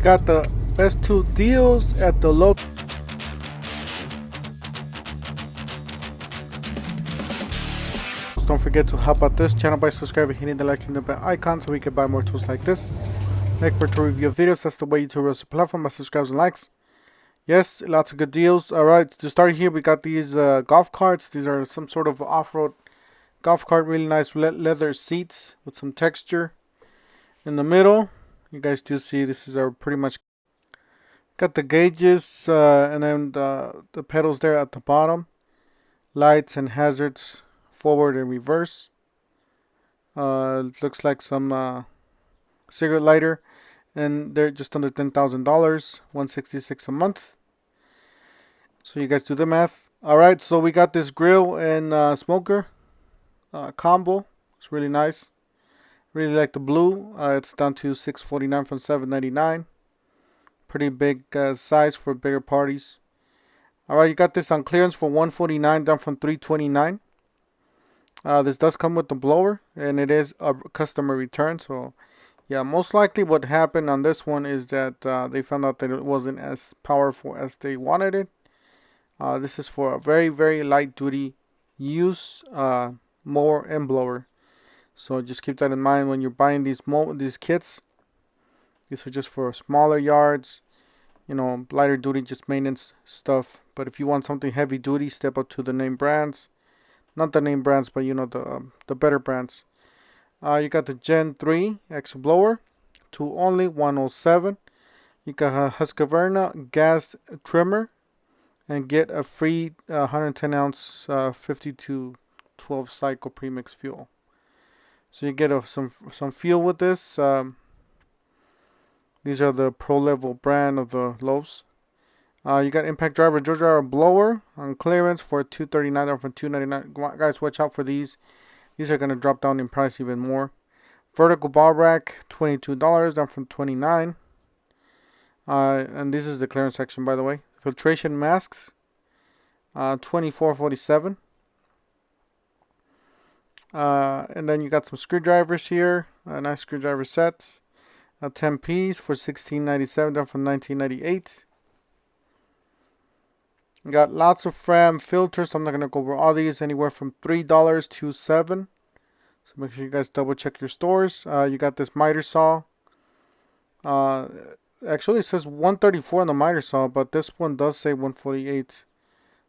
Got the best two deals at the low. Don't forget to help out this channel by subscribing, hitting the like and the bell icon so we can buy more tools like this. Make for to review videos. That's the way YouTube runs the platform by subscribes and likes. Yes, lots of good deals. Alright, to start here, we got these golf carts. These are some sort of off-road golf cart. Really nice leather seats with some texture. In the middle, you guys do see this is our pretty much got the gauges and then the pedals there at the bottom. Lights and hazards forward and reverse. Looks like some cigarette lighter, and they're just under $10,000, $166 a month. So you guys do the math. All right, so we got this grill and smoker combo. It's really nice. Really like the blue. It's down to $649 from $799. Pretty big size for bigger parties. All right, you got this on clearance for $149, down from $329. This does come with the blower, and it is a customer return. So, yeah, most likely what happened on this one is that they found out that it wasn't as powerful as they wanted it. This is for a very, very light duty use mower and blower. So just keep that in mind when you're buying these kits. These are just for smaller yards, you know, lighter duty, just maintenance stuff. But if you want something heavy duty, step up to the name brands. Not the name brands, but you know, the better brands. You got the Gen 3 X blower to only $107. You got a Husqvarna gas trimmer and get a free 110 ounce 50 to 12 cycle premix fuel. So you get some fuel with this. These are the pro level brand of the loaves. You got impact driver, Georgia driver blower on clearance for $239 from $299. Guys, watch out for these. These are gonna drop down in price even more. Vertical bar rack, $22 down from $29. And this is the clearance section, by the way. Filtration masks, $24.47. And then you got some screwdrivers here. A nice screwdriver set. 10 piece for $16.97 down from $19.98. You got lots of Fram filters. I'm not going to go over all these. Anywhere from $3 to $7. So make sure you guys double check your stores. You got this miter saw. Actually, it says 134 on the miter saw, but this one does say 148.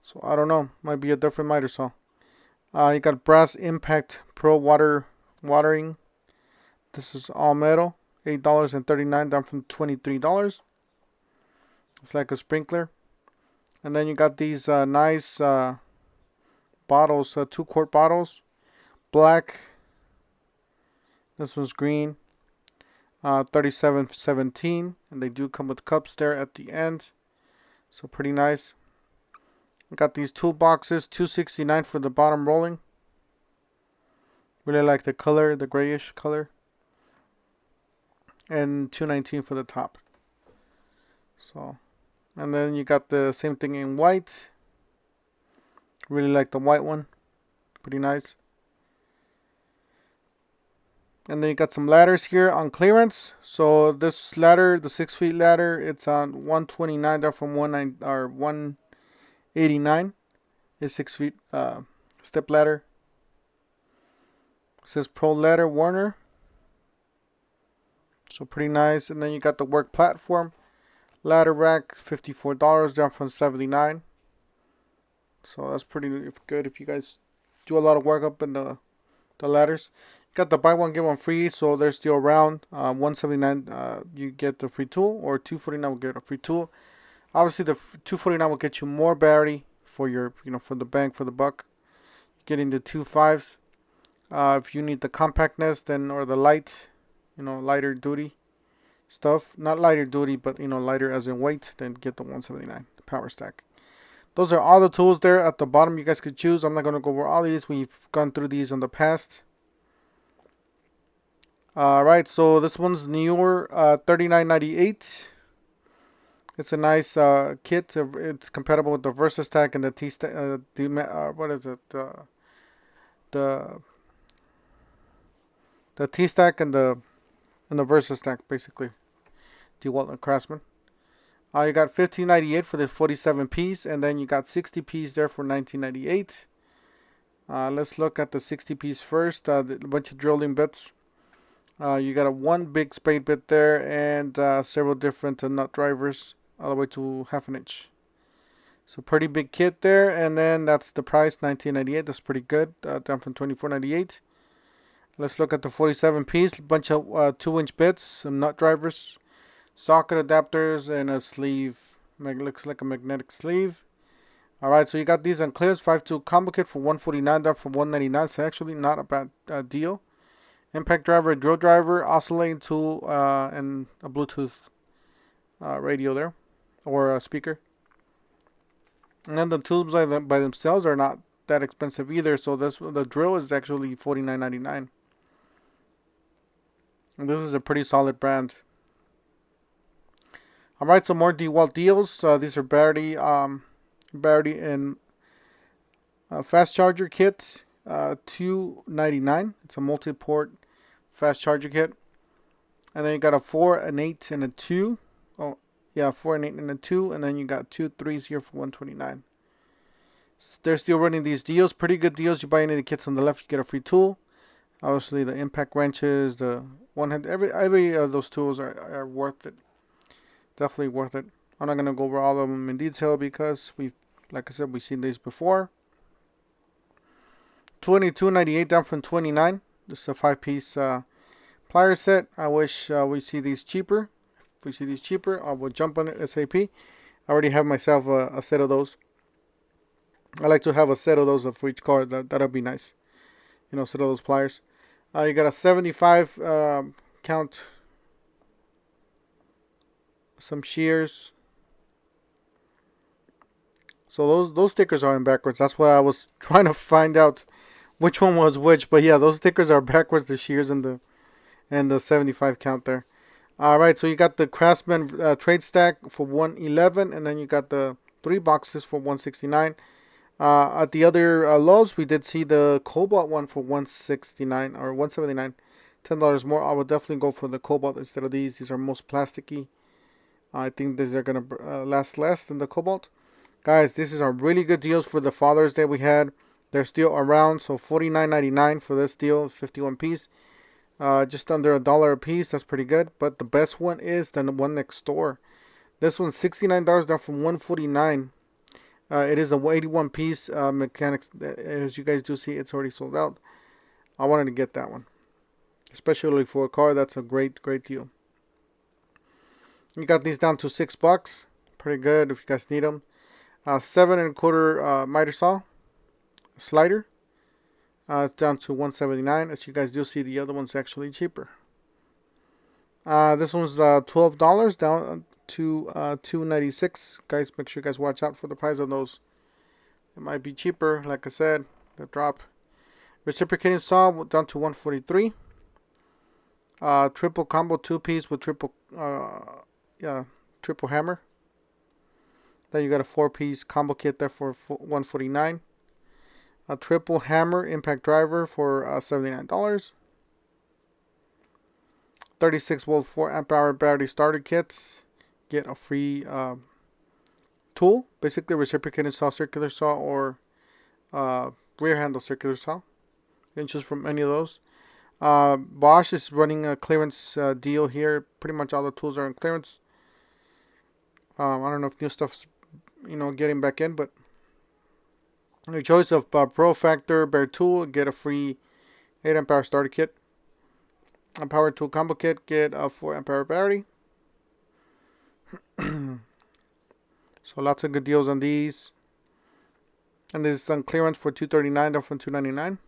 So I don't know. Might be a different miter saw. You got brass impact pro watering. This is all metal. $8.39 down from $23. It's like a sprinkler. And then you got these nice bottles, 2-quart bottles. Black. This one's green. $37.17. And they do come with cups there at the end. So pretty nice. Got these toolboxes, $269 for the bottom rolling. Really like the color, the grayish color. And $219 for the top. So, and then you got the same thing in white. Really like the white one. Pretty nice. And then you got some ladders here on clearance. So this ladder, the 6 feet ladder, it's on $129 down from $189. It's 6 feet step ladder. It says Pro Ladder Warner. So pretty nice. And then you got the work platform ladder rack, $54 down from $79. So that's pretty good if you guys do a lot of work up in the ladders. You got the buy one get one free, so they're still around. $179 you get the free tool, or $249 will get a free tool. Obviously, the $249 will get you more battery for your, for the bang for the buck. Getting the 2.5s. If you need the compactness, then or the light, lighter duty stuff. Not lighter duty, but lighter as in weight. Then get the 179 power stack. Those are all the tools there at the bottom. You guys could choose. I'm not going to go over all these. We've gone through these in the past. Alright, so this one's newer, $39.98. It's a nice kit. It's compatible with the VersaStack and the T-Stack. What is it? The T-Stack and the VersaStack, basically. DeWalt and Craftsman. You got $15.98 for the 47 piece, and then you got 60 piece there for $19.98. Let's look at the 60 piece first. A bunch of drilling bits. You got one big spade bit there, and several different nut drivers all the way to 1/2 inch. So pretty big kit there, and then that's the price, $19.98. That's pretty good, down from $24.98. Let's look at the 47 piece. A bunch of 2-inch bits, some nut drivers, socket adapters, and a sleeve. Looks like a magnetic sleeve. Alright, so you got these on clearance. 5.2 combo kit for $149, down from $199. So actually not a bad deal. Impact driver, drill driver, oscillating tool, and a Bluetooth radio there, or a speaker. And then the tubes by themselves are not that expensive either. So the drill is actually $49.99. And this is a pretty solid brand. Alright, so more DeWalt deals. These are battery and fast charger kit. $2.99. It's a multi-port fast charger kit. And then you got a 4, an 8, and a 2. Oh, yeah, 4, an 8, and a 2. And then you got 2 3s here for $129. They're still running these deals. Pretty good deals. You buy any of the kits on the left, you get a free tool. Obviously, the impact wrenches, the one hand, every of those tools are worth it. Definitely worth it. I'm not gonna go over all of them in detail because like I said, we've seen these before. $22.98 down from $29. This is a 5-piece plier set. I wish we see these cheaper. If we see these cheaper, I will jump on it ASAP. I already have myself a set of those. I like to have a set of those for each car. That'll be nice. You know, set of those pliers. You got a 75 count. Some shears. So those stickers are in backwards. That's why I was trying to find out which one was which. But yeah, those stickers are backwards. The shears and the 75 count there. All right, so you got the Craftsman trade stack for $111, and then you got the 3 boxes for $169. At the other lows, we did see the Cobalt one for $169 or $179, $10 more. I would definitely go for the Cobalt instead of these. These are most plasticky. I think these are gonna last less than the Cobalt. Guys, this is a really good deals for the Father's Day we had. They're still around, so $49.99 for this deal, 51 piece. Just under $1 a piece. That's pretty good. But the best one is the one next door. This one's $69 down from $149. It is a 81 piece mechanics. As you guys do see, it's already sold out. I wanted to get that one, especially for a car. That's a great deal. You got these down to $6. Pretty good if you guys need them. 7 1/4 miter saw slider. It's down to $179. As you guys do see, the other one's actually cheaper. This one's $12 down to $2.96. Guys, make sure you guys watch out for the price of those. It might be cheaper, like I said, the drop. Reciprocating saw down to $143. Triple combo 2-piece with triple hammer. Then you got a 4-piece combo kit there for $149. A triple hammer impact driver for $79. 36 volt 4 amp hour battery starter kits. Get a free tool, basically reciprocating saw, circular saw, or rear handle circular saw. You can choose from any of those. Bosch is running a clearance deal here. Pretty much all the tools are in clearance. I don't know if new stuff's getting back in, but your choice of Pro Factor bare tool, get a free 8 amp hour starter kit. A power tool combo kit, get a 4 amp hour battery. So lots of good deals on these. And this is on clearance for $239 down from $299.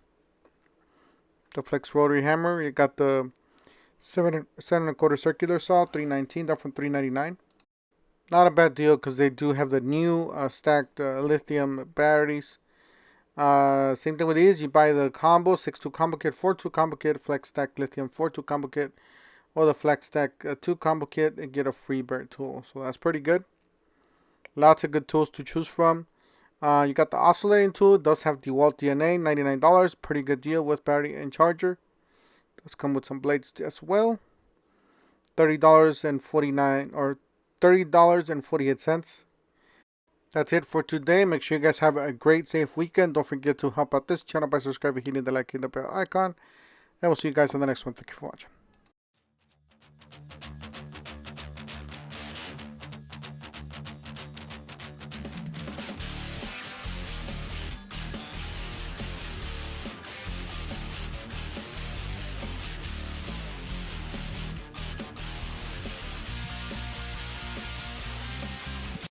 The flex rotary hammer, you got the 7 1/4 circular saw, $319 down from $399. Not a bad deal because they do have the new stacked lithium batteries. Same thing with these. You buy the combo 6.2 combo kit, 4.2 combo kit, flex stack lithium 4.2 combo kit, or the flex stack 2 combo kit, and get a free bare tool. So that's pretty good. Lots of good tools to choose from. You got the oscillating tool. It does have DeWalt DNA, $99. Pretty good deal with battery and charger. Does come with some blades as well. $30.49 or $30.48. That's it for today. Make sure you guys have a great, safe weekend. Don't forget to help out this channel by subscribing, hitting the like, and the bell icon. And we'll see you guys on the next one. Thank you for watching.